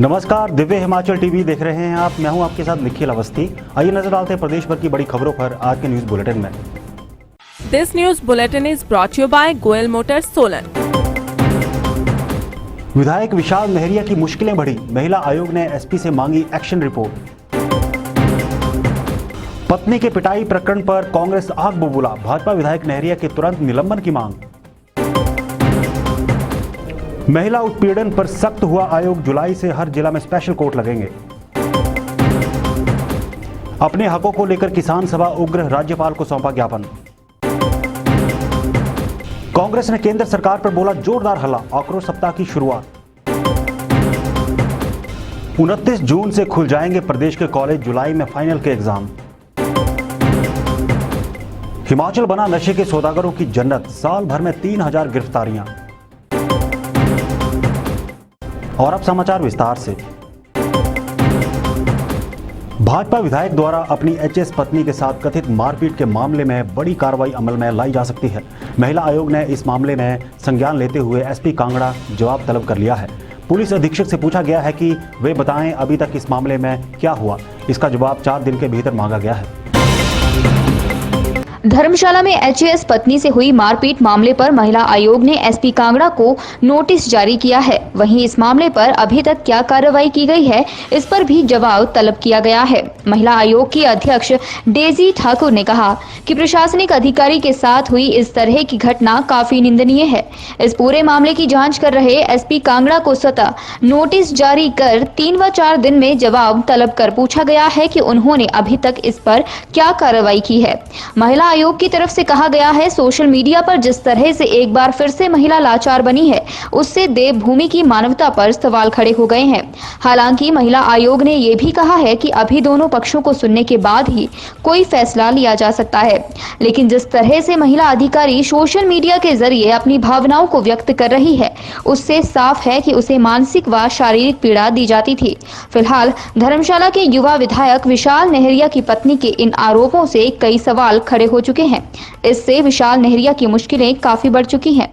नमस्कार, दिव्य हिमाचल टीवी देख रहे हैं आप। मैं हूं आपके साथ निखिल अवस्थी। आइए नजर डालते हैं प्रदेश भर की बड़ी खबरों पर आज के न्यूज बुलेटिन में। This news bulletin is brought you by Goyal motors Solan. विधायक विशाल नेहरिया की मुश्किलें बढ़ी, महिला आयोग ने एसपी से मांगी एक्शन रिपोर्ट। पत्नी के पिटाई प्रकरण पर कांग्रेस आग बबूला, भाजपा विधायक नेहरिया के तुरंत निलंबन की मांग। महिला उत्पीड़न पर सख्त हुआ आयोग, जुलाई से हर जिला में स्पेशल कोर्ट लगेंगे। अपने हकों को लेकर किसान सभा उग्र, राज्यपाल को सौंपा ज्ञापन। कांग्रेस ने केंद्र सरकार पर बोला जोरदार हल्ला, आक्रोश सप्ताह की शुरुआत। 29 जून से खुल जाएंगे प्रदेश के कॉलेज, जुलाई में फाइनल के एग्जाम। हिमाचल बना नशे के सौदागरों की जन्नत, साल भर में 3000 गिरफ्तारियां। और अब समाचार विस्तार से। भाजपा विधायक द्वारा अपनी एचएस पत्नी के साथ कथित मारपीट के मामले में बड़ी कार्रवाई अमल में लाई जा सकती है। महिला आयोग ने इस मामले में संज्ञान लेते हुए एसपी कांगड़ा जवाब तलब कर लिया है। पुलिस अधीक्षक से पूछा गया है कि वे बताएं अभी तक इस मामले में क्या हुआ। इसका जवाब 4 दिन के भीतर मांगा गया है। धर्मशाला में एचएएस पत्नी से हुई मारपीट मामले पर महिला आयोग ने एसपी कांगड़ा को नोटिस जारी किया है। वहीं इस मामले पर अभी तक क्या कार्रवाई की गई है, इस पर भी जवाब तलब किया गया है। महिला आयोग की अध्यक्ष डेजी ठाकुर ने कहा कि प्रशासनिक अधिकारी के साथ हुई इस तरह की घटना काफी निंदनीय है। इस पूरे मामले की जाँच कर रहे एसपी कांगड़ा को स्वतः नोटिस जारी कर 3 व 4 दिन में जवाब तलब कर पूछा गया है कि उन्होंने अभी तक इस पर क्या कार्रवाई की है। महिला आयोग की तरफ से कहा गया है, सोशल मीडिया पर जिस तरह से एक बार फिर से महिला लाचार बनी है, उससे देवभूमि की मानवता पर सवाल खड़े हो गए हैं। हालांकि महिला आयोग ने यह भी कहा है कि अभी दोनों पक्षों को सुनने के बाद ही कोई फैसला लिया जा सकता है। लेकिन जिस तरह से महिला अधिकारी सोशल मीडिया के जरिए अपनी भावनाओं को व्यक्त कर रही है, उससे साफ है कि उसे मानसिक व शारीरिक पीड़ा दी जाती थी। फिलहाल धर्मशाला के युवा विधायक विशाल नेहरिया की पत्नी के इन आरोपों से कई सवाल खड़े हो चुके हैं। इससे विशाल नेहरिया की मुश्किलें काफी बढ़ चुकी हैं।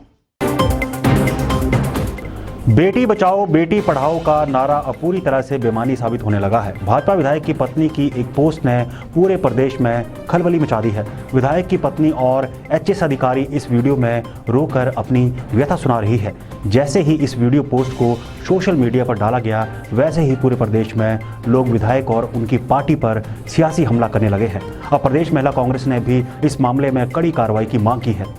बेटी बचाओ बेटी पढ़ाओ का नारा अब पूरी तरह से बेमानी साबित होने लगा है। भाजपा विधायक की पत्नी की एक पोस्ट ने पूरे प्रदेश में खलबली मचा दी है। विधायक की पत्नी और एचएस अधिकारी इस वीडियो में रोकर अपनी व्यथा सुना रही है। जैसे ही इस वीडियो पोस्ट को सोशल मीडिया पर डाला गया, वैसे ही पूरे प्रदेश में लोग विधायक और उनकी पार्टी पर सियासी हमला करने लगे हैं। अब प्रदेश महिला कांग्रेस ने भी इस मामले में कड़ी कार्रवाई की मांग की है।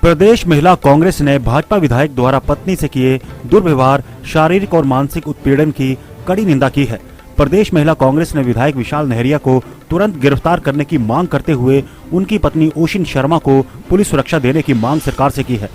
प्रदेश महिला कांग्रेस ने भाजपा विधायक द्वारा पत्नी से किए दुर्व्यवहार, शारीरिक और मानसिक उत्पीड़न की कड़ी निंदा की है। प्रदेश महिला कांग्रेस ने विधायक विशाल नेहरिया को तुरंत गिरफ्तार करने की मांग करते हुए उनकी पत्नी ओशिन शर्मा को पुलिस सुरक्षा देने की मांग सरकार से की है।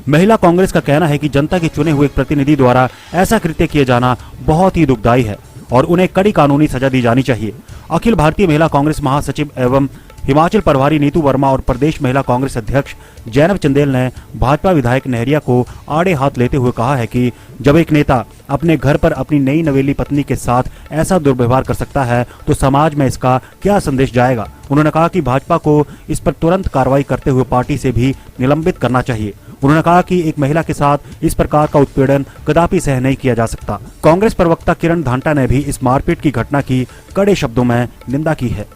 महिला कांग्रेस का कहना है कि जनता के चुने हुए प्रतिनिधि द्वारा ऐसा कृत्य किए जाना बहुत ही दुखदायी है और उन्हें कड़ी कानूनी सजा दी जानी चाहिए। अखिल भारतीय महिला कांग्रेस महासचिव एवं हिमाचल प्रभारी नीतू वर्मा और प्रदेश महिला कांग्रेस अध्यक्ष जैनब चंदेल ने भाजपा विधायक नेहरिया को आड़े हाथ लेते हुए कहा है कि जब एक नेता अपने घर पर अपनी नई नवेली पत्नी के साथ ऐसा दुर्व्यवहार कर सकता है तो समाज में इसका क्या संदेश जाएगा। उन्होंने कहा कि भाजपा को इस पर तुरंत कार्रवाई करते हुए पार्टी से भी निलंबित करना चाहिए। उन्होंने कहा कि एक महिला के साथ इस प्रकार का उत्पीड़न कदापि सह नहीं किया जा सकता। कांग्रेस प्रवक्ता किरण धांटा ने भी इस मारपीट की घटना की कड़े शब्दों में निंदा की है।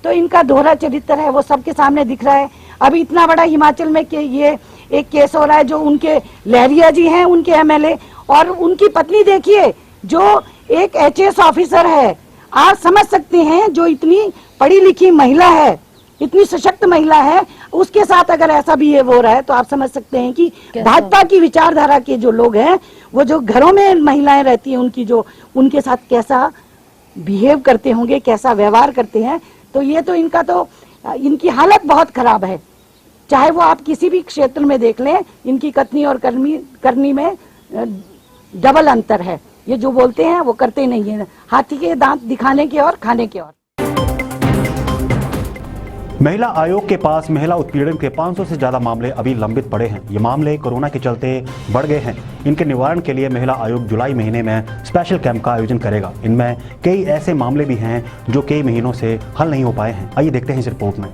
तो इनका दोहरा चरित्र है, वो सबके सामने दिख रहा है। अभी इतना बड़ा हिमाचल में कि ये एक केस हो रहा है, जो उनके लहरिया जी हैं, उनके एमएलए और उनकी पत्नी देखिए जो एक एचएएस ऑफिसर है। आप समझ सकते हैं, जो इतनी पढ़ी लिखी महिला है, इतनी सशक्त महिला है, उसके साथ अगर ऐसा बिहेव हो रहा है तो आप समझ सकते हैं कि भाजपा की विचारधारा के जो लोग हैं, वो जो घरों में महिलाएं रहती हैं, उनकी जो उनके साथ कैसा बिहेव करते होंगे, कैसा व्यवहार करते हैं। तो ये तो इनकी हालत बहुत खराब है। चाहे वो आप किसी भी क्षेत्र में देख लें, इनकी कथनी और करनी में डबल अंतर है। ये जो बोलते हैं वो करते नहीं है, हाथी के दांत दिखाने के और खाने के और। महिला आयोग के पास महिला उत्पीड़न के 500 से ज्यादा मामले अभी लंबित पड़े हैं। ये मामले कोरोना के चलते बढ़ गए हैं। इनके निवारण के लिए महिला आयोग जुलाई महीने में स्पेशल कैंप का आयोजन करेगा। इनमें कई ऐसे मामले भी हैं जो कई महीनों से हल नहीं हो पाए हैं। आइए देखते हैं इस रिपोर्ट में।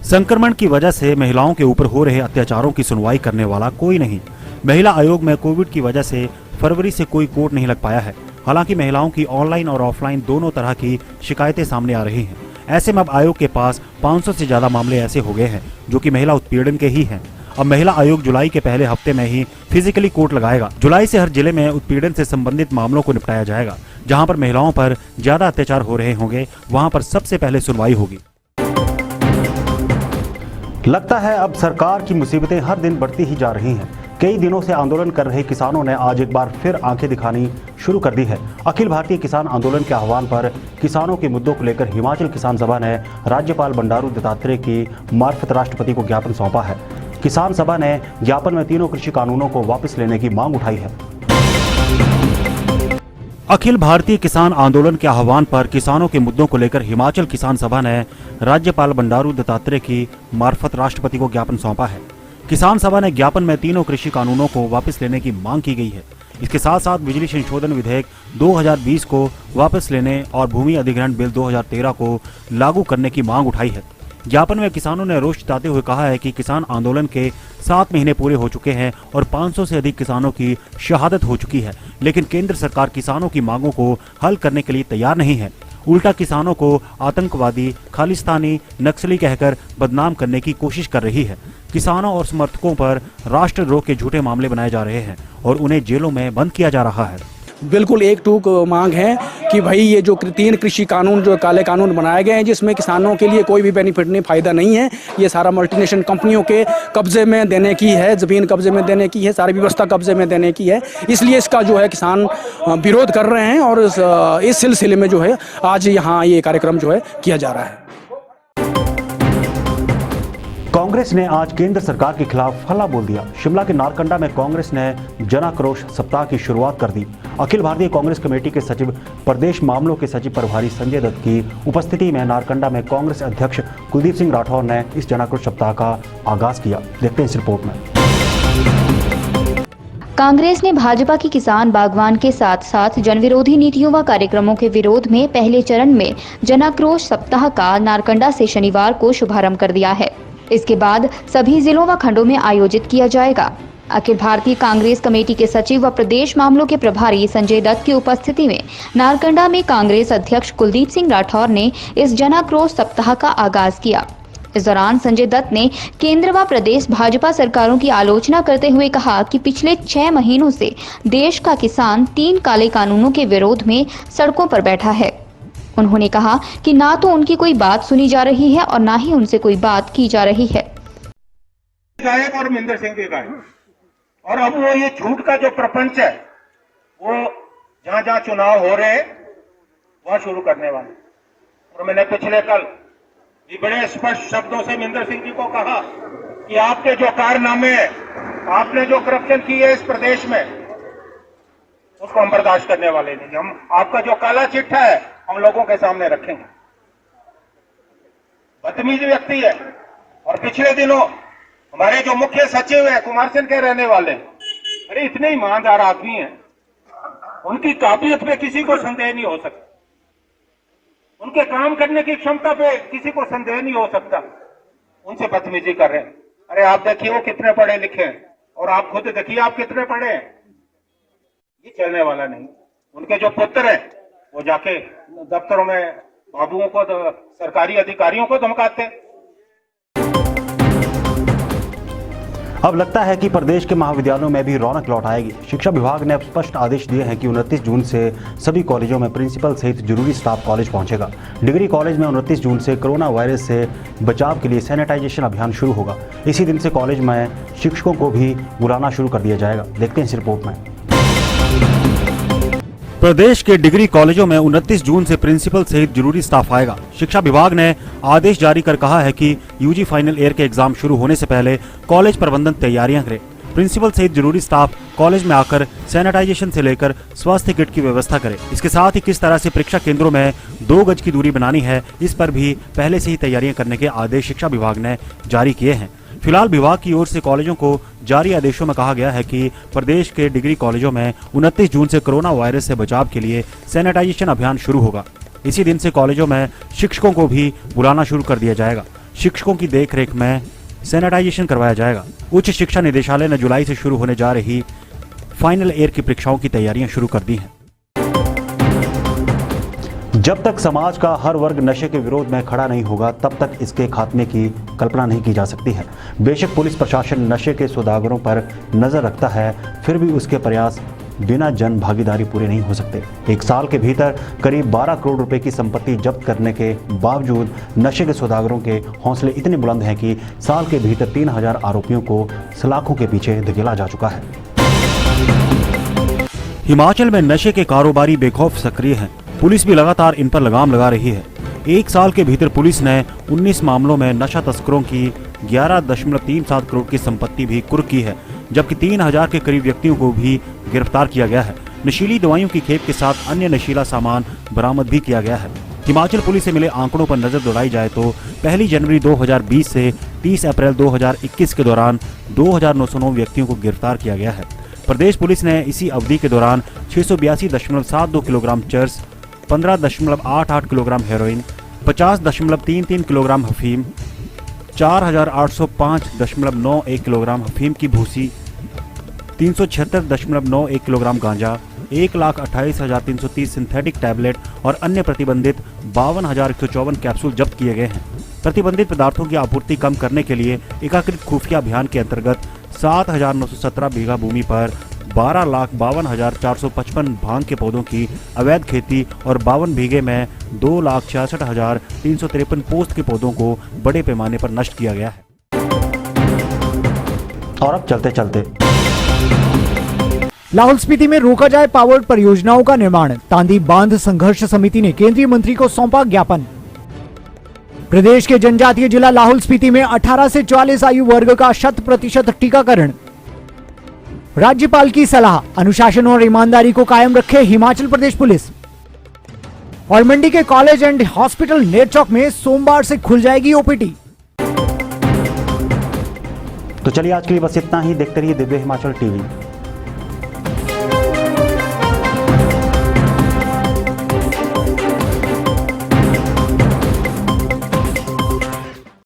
संक्रमण की वजह से महिलाओं के ऊपर हो रहे अत्याचारों की सुनवाई करने वाला कोई नहीं। महिला आयोग में कोविड की वजह से फरवरी से कोई कोर्ट नहीं लग पाया है। हालांकि महिलाओं की ऑनलाइन और ऑफलाइन दोनों तरह की शिकायतें सामने आ रही हैं। ऐसे में अब आयोग के पास 500 से ज्यादा मामले ऐसे हो गए हैं जो कि महिला उत्पीड़न के ही हैं। अब महिला आयोग जुलाई के पहले हफ्ते में ही फिजिकली कोर्ट लगाएगा। जुलाई से हर जिले में उत्पीड़न से संबंधित मामलों को निपटाया जाएगा। जहां पर महिलाओं पर ज्यादा अत्याचार हो रहे होंगे वहां पर सबसे पहले सुनवाई होगी। लगता है अब सरकार की मुसीबतें हर दिन बढ़ती ही जा रही हैं। कई दिनों से आंदोलन कर रहे किसानों ने आज एक बार फिर आंखें दिखानी शुरू कर दी है। अखिल भारतीय किसान आंदोलन के आह्वान पर किसानों के मुद्दों को लेकर हिमाचल किसान सभा ने राज्यपाल बंडारू दत्तात्रेय की मार्फत राष्ट्रपति को ज्ञापन सौंपा है। किसान सभा ने ज्ञापन में तीनों कृषि कानूनों को वापस लेने की मांग उठाई है। अखिल भारतीय किसान आंदोलन के आह्वान पर किसानों के मुद्दों को लेकर हिमाचल किसान सभा ने राज्यपाल बंडारू दत्तात्रेय की मार्फत राष्ट्रपति को ज्ञापन सौंपा है। किसान सभा ने ज्ञापन में तीनों कृषि कानूनों को वापस लेने की मांग की गई है। इसके साथ साथ बिजली संशोधन विधेयक 2020 को वापस लेने और भूमि अधिग्रहण बिल 2013 को लागू करने की मांग उठाई है। ज्ञापन में किसानों ने रोष जताते हुए कहा है कि किसान आंदोलन के 7 महीने पूरे हो चुके हैं और 500 से अधिक किसानों की शहादत हो चुकी है, लेकिन केंद्र सरकार किसानों की मांगों को हल करने के लिए तैयार नहीं है। उल्टा किसानों को आतंकवादी, खालिस्तानी, नक्सली कहकर बदनाम करने की कोशिश कर रही है। किसानों और समर्थकों पर राष्ट्रद्रोह के झूठे मामले बनाए जा रहे हैं और उन्हें जेलों में बंद किया जा रहा है। बिल्कुल एक टूक मांग है कि भाई ये जो 3 कृषि कानून जो काले कानून बनाए गए हैं जिसमें किसानों के लिए कोई भी बेनिफिट नहीं, फायदा नहीं है, ये सारा मल्टीनेशनल कंपनियों के कब्जे में देने की है, ज़मीन कब्जे में देने की है, सारी व्यवस्था कब्जे में देने की है। इसलिए इसका जो है किसान विरोध कर रहे हैं और इस सिलसिले में जो है आज यहाँ ये कार्यक्रम जो है किया जा रहा है। कांग्रेस ने आज केंद्र सरकार के खिलाफ हल्ला बोल दिया। शिमला के नारकंडा में कांग्रेस ने जनाक्रोश सप्ताह की शुरुआत कर दी। अखिल भारतीय कांग्रेस कमेटी के सचिव, प्रदेश मामलों के सचिव प्रभारी संजय दत्त की उपस्थिति में नारकंडा में कांग्रेस अध्यक्ष कुलदीप सिंह राठौर ने इस जनाक्रोश सप्ताह का आगाज किया। देखते हैं इस रिपोर्ट में। कांग्रेस ने भाजपा की किसान बागवान के साथ साथ जनविरोधी नीतियों व कार्यक्रमों के विरोध में पहले चरण में जनाक्रोश सप्ताह का नारकंडा से शनिवार को शुभारंभ कर दिया है। इसके बाद सभी जिलों व खंडों में आयोजित किया जाएगा। अखिल भारतीय कांग्रेस कमेटी के सचिव व प्रदेश मामलों के प्रभारी संजय दत्त की उपस्थिति में नारकंडा में कांग्रेस अध्यक्ष कुलदीप सिंह राठौर ने इस जनाक्रोश सप्ताह का आगाज किया। इस दौरान संजय दत्त ने केंद्र व प्रदेश भाजपा सरकारों की आलोचना करते हुए कहा कि पिछले 6 महीनों से देश का किसान 3 काले कानूनों के विरोध में सड़कों पर बैठा है। उन्होंने कहा कि ना तो उनकी कोई बात सुनी जा रही है और ना ही उनसे कोई बात की जा रही है। गायक और महेंद्र सिंह के गायक, और अब वो ये झूठ का जो प्रपंच है वो जहां जहां चुनाव हो रहे वहां शुरू करने वाले। और मैंने पिछले कल ये बड़े स्पष्ट शब्दों से महेंद्र सिंह जी को कहा कि आपके जो कारनामे हैं, आपने जो करप्शन की है इस प्रदेश में, उसको हम बर्दाश्त करने वाले नहीं। हम आपका जो काला चिट्ठा है हम लोगों के सामने रखेंगे। बदतमीज व्यक्ति है। और पिछले दिनों हमारे जो मुख्य सचिव है कुमारसैन के रहने वाले, अरे इतने ईमानदार आदमी हैं, उनकी काबिलियत पे किसी को संदेह नहीं हो सकता, उनके काम करने की क्षमता पे किसी को संदेह नहीं हो सकता। उनसे बदतमीजी कर रहे हैं। अरे आप देखिए वो कितने पढ़े लिखे हैं और आप खुद देखिए आप कितने पढ़े हैं। ये चलने वाला नहीं। उनके जो पुत्र हैं वो जाके दफ्तरों में बाबुओं को, सरकारी अधिकारियों को धमकाते हैं। अब लगता है कि प्रदेश के महाविद्यालयों में भी रौनक लौट आएगी। शिक्षा विभाग ने अब स्पष्ट आदेश दिए हैं कि 29 जून से सभी कॉलेजों में प्रिंसिपल सहित जरूरी स्टाफ कॉलेज पहुंचेगा। डिग्री कॉलेज में 29 जून से कोरोना वायरस से बचाव के लिए सैनिटाइजेशन अभियान शुरू होगा। इसी दिन से कॉलेज में शिक्षकों को भी बुलाना शुरू कर दिया जाएगा। देखते हैं इस रिपोर्ट में। प्रदेश के डिग्री कॉलेजों में 29 जून से प्रिंसिपल सहित जरूरी स्टाफ आएगा। शिक्षा विभाग ने आदेश जारी कर कहा है कि यूजी फाइनल ईयर के एग्जाम शुरू होने से पहले कॉलेज प्रबंधन तैयारियां करे। प्रिंसिपल सहित जरूरी स्टाफ कॉलेज में आकर सैनिटाइजेशन से लेकर स्वास्थ्य किट की व्यवस्था करे। इसके साथ ही किस तरह से परीक्षा केंद्रों में 2 गज की दूरी बनानी है, इस पर भी पहले से ही तैयारियां करने के आदेश शिक्षा विभाग ने जारी किए हैं। फिलहाल विभाग की ओर से कॉलेजों को जारी आदेशों में कहा गया है कि प्रदेश के डिग्री कॉलेजों में 29 जून से कोरोना वायरस से बचाव के लिए सैनिटाइजेशन अभियान शुरू होगा। इसी दिन से कॉलेजों में शिक्षकों को भी बुलाना शुरू कर दिया जाएगा। शिक्षकों की देखरेख में सैनिटाइजेशन करवाया जाएगा। उच्च शिक्षा निदेशालय ने जुलाई से शुरू होने जा रही फाइनल ईयर की परीक्षाओं की तैयारियां शुरू कर दी हैं। जब तक समाज का हर वर्ग नशे के विरोध में खड़ा नहीं होगा, तब तक इसके खात्मे की कल्पना नहीं की जा सकती है। बेशक पुलिस प्रशासन नशे के सौदागरों पर नजर रखता है, फिर भी उसके प्रयास बिना जन भागीदारी पूरे नहीं हो सकते। एक साल के भीतर करीब 12 करोड़ रुपए की संपत्ति जब्त करने के बावजूद नशे के सौदागरों के हौसले इतने बुलंद हैं कि साल के भीतर 3000 आरोपियों को सलाखों के पीछे धकेला जा चुका है। हिमाचल में नशे के कारोबारी बेखौफ सक्रिय हैं। पुलिस भी लगातार इन पर लगाम लगा रही है। एक साल के भीतर पुलिस ने 19 मामलों में नशा तस्करों की 11.37 करोड़ की संपत्ति भी कुर्क की है, जबकि 3000 के करीब व्यक्तियों को भी गिरफ्तार किया गया है। नशीली दवाइयों की खेप के साथ अन्य नशीला सामान बरामद भी किया गया है। हिमाचल पुलिस से मिले आंकड़ों पर नजर दौड़ाई जाए तो 1 जनवरी 2020 से 30 अप्रैल 2021 के दौरान 2909 व्यक्तियों को गिरफ्तार किया गया है। प्रदेश पुलिस ने इसी अवधि के दौरान 682.72 kilogram cheers, 15.88 kilogram heroin, 50.33 kilogram अफीम, 4805.91 किलोग्राम अफीम की भूसी, 376.91 किलोग्राम गांजा, 1,28,330 सिंथेटिक टैबलेट और अन्य प्रतिबंधित 52,154 कैप्सूल जब्त किए गए हैं। प्रतिबंधित पदार्थों की आपूर्ति कम करने के लिए एकीकृत खुफिया अभियान के अंतर्गत 7,917 बीघा भूमि पर 12,52,455 भांग के पौधों की अवैध खेती और 52 बीघे में 2,66,353 पोस्त के पौधों को बड़े पैमाने पर नष्ट किया गया है। और अब चलते चलते लाहौल स्पीति में रोका जाए पावर परियोजनाओं का निर्माण। तांदी बांध संघर्ष समिति ने केंद्रीय मंत्री को सौंपा ज्ञापन। प्रदेश के जनजातीय जिला लाहौल स्पीति में 18 से 44 आयु वर्ग का 100% टीकाकरण। राज्यपाल की सलाह, अनुशासन और ईमानदारी को कायम रखे हिमाचल प्रदेश पुलिस। और मंडी के कॉलेज एंड हॉस्पिटल नेरचौक में सोमवार से खुल जाएगी ओपीडी। तो चलिए आज के लिए बस इतना ही। देखते रहिए दिव्य हिमाचल टीवी।